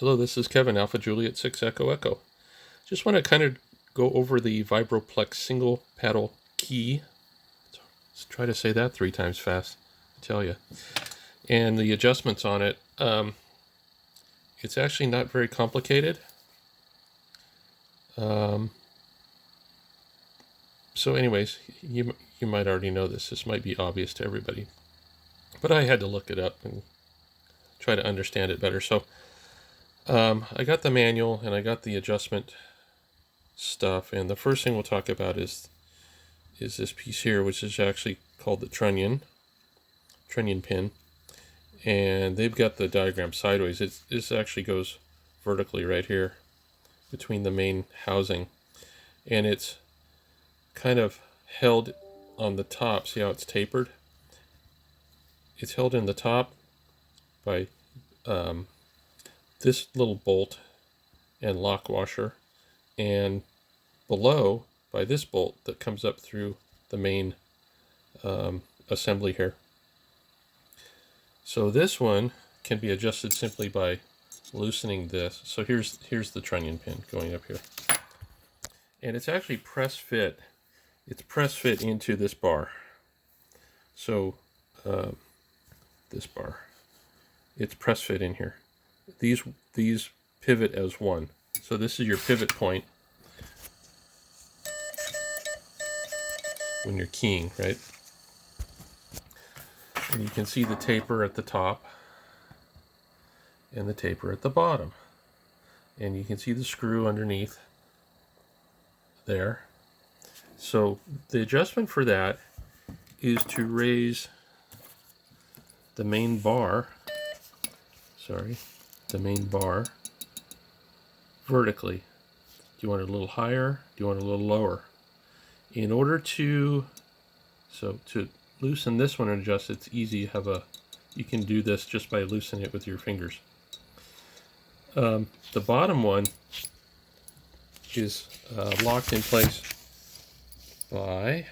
Hello, this is Kevin, Alpha Juliet 6 Echo Echo. Just want to kind of go over the Vibroplex Single Paddle Key. Let's try to say that 3 times fast, I tell you. And the adjustments on it. It's actually not very complicated. So anyways, you might already know this. This might be obvious to everybody. But I had to look it up and try to understand it better. So I got the manual and I got the adjustment stuff, and the first thing we'll talk about is this piece here, which is actually called the trunnion pin, and they've got the diagram sideways. This actually goes vertically right here between the main housing, and it's kind of held on the top. See how it's tapered? It's held in the top by this little bolt and lock washer, and below by this bolt that comes up through the main assembly here. So this one can be adjusted simply by loosening this. So here's the trunnion pin going up here, and it's actually press fit. It's press fit into this bar. So this bar, it's press fit in here. These pivot as one. So this is your pivot point when you're keying, right? And you can see the taper at the top and the taper at the bottom. And you can see the screw underneath there. So the adjustment for that is to raise the main bar, the main bar vertically. Do you want it a little higher? Do you want it a little lower? In order to loosen this one and adjust, it's easy. You can do this just by loosening it with your fingers. The bottom one is locked in place by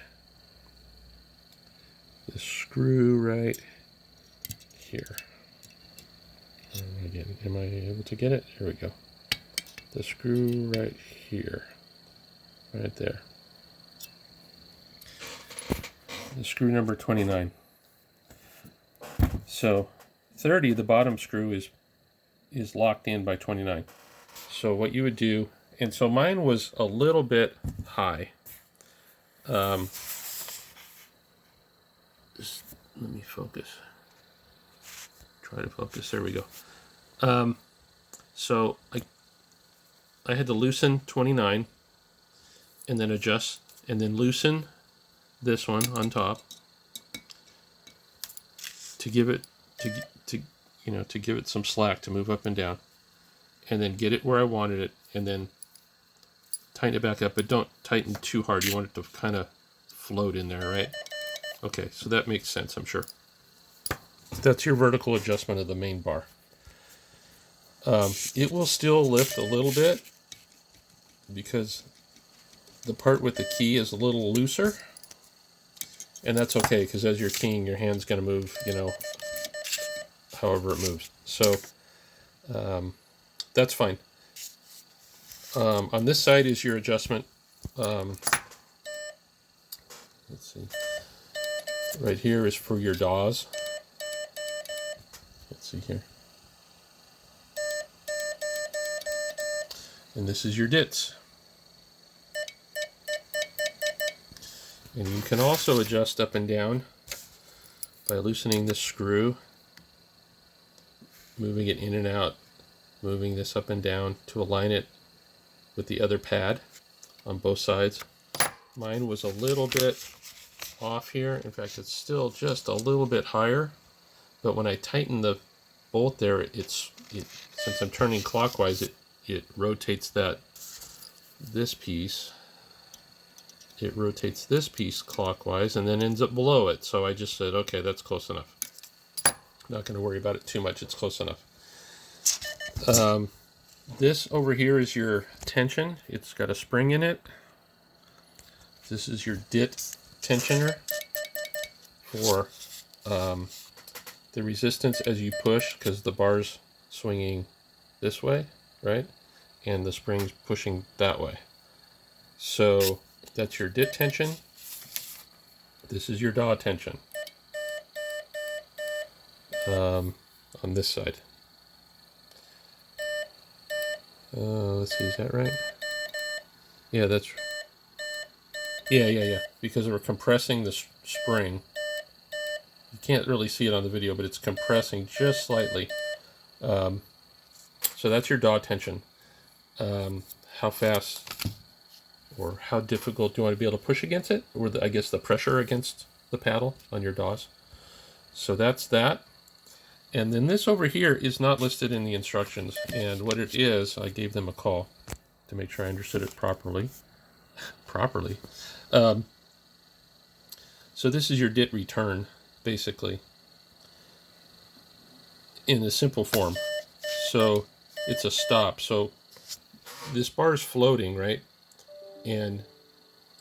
the screw right here. And again, am I able to get it? Here we go. The screw right here, right there. The screw number 29. So 30, the bottom screw is locked in by 29. So what you would do, and so mine was a little bit high. Just let me focus. Try to focus. There we go. So I had to loosen 29, and then adjust, and then loosen this one on top to give it to give it some slack to move up and down, and then get it where I wanted it, and then tighten it back up, but don't tighten too hard. You want it to kind of float in there, right? Okay, so that makes sense, I'm sure. That's your vertical adjustment of the main bar. It will still lift a little bit because the part with the key is a little looser, and that's okay, because as you're keying, your hand's going to move, however it moves. So that's fine. On this side is your adjustment. Let's see. Right here is for your DAWs. Let's see here. And this is your dits. And you can also adjust up and down by loosening this screw, moving it in and out, moving this up and down to align it with the other pad on both sides. Mine was a little bit off here. In fact, it's still just a little bit higher, but when I tighten the bolt there, since I'm turning clockwise, it rotates this piece. It rotates this piece clockwise and then ends up below it. So I just said, okay, that's close enough. Not going to worry about it too much. It's close enough. This over here is your tension. It's got a spring in it. This is your dit tensioner for the resistance as you push, because the bar's swinging this way, right? And the spring's pushing that way. So that's your dit tension. This is your daw tension on this side. Let's see, is that right? Yeah, that's... Yeah. Because we're compressing the spring. You can't really see it on the video, but it's compressing just slightly. So that's your daw tension. How fast or how difficult do you want to be able to push against it? Or I guess the pressure against the paddle on your daws. So that's that. And then this over here is not listed in the instructions. And what it is, I gave them a call to make sure I understood it properly. So this is your dit return, basically, in a simple form. So it's a stop. So this bar is floating, right? And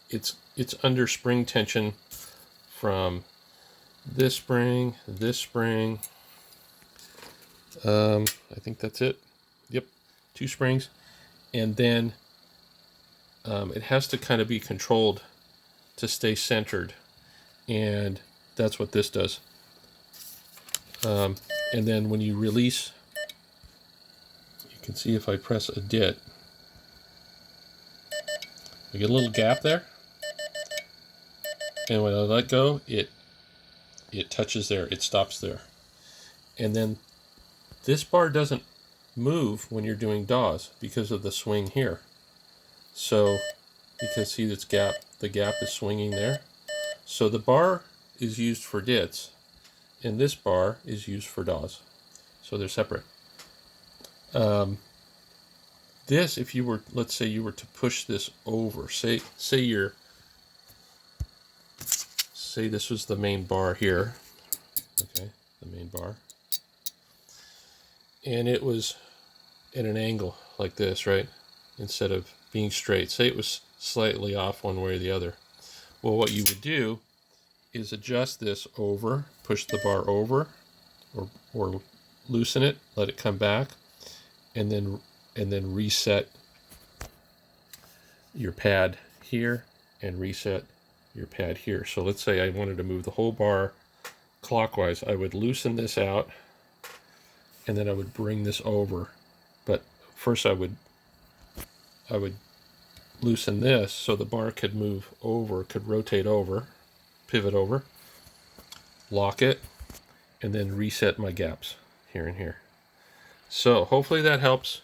it's under spring tension from this spring. I think that's it. Yep, 2 springs. And then it has to kind of be controlled to stay centered. And that's what this does. And then when you release, you can see if I press a dit, I get a little gap there. And when I let go, it touches there, it stops there. And then this bar doesn't move when you're doing daws because of the swing here. So you can see this gap, the gap is swinging there. So the bar is used for dits, and this bar is used for daws. So they're separate. This, if you were, let's say you were to push this over, say this was the main bar here, okay, the main bar, and it was at an angle like this, right, instead of being straight. Say it was slightly off one way or the other. Well, what you would do is adjust this over, push the bar over, or loosen it, let it come back, and then reset your pad here and reset your pad here. So let's say I wanted to move the whole bar clockwise. I would loosen this out, and then I would bring this over. But first I would loosen this so the bar could move over, could rotate over, pivot over, lock it, and then reset my gaps here and here. So hopefully that helps.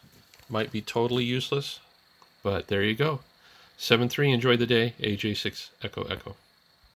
Might be totally useless, but there you go. 7-3, enjoy the day. AJ6 Echo Echo.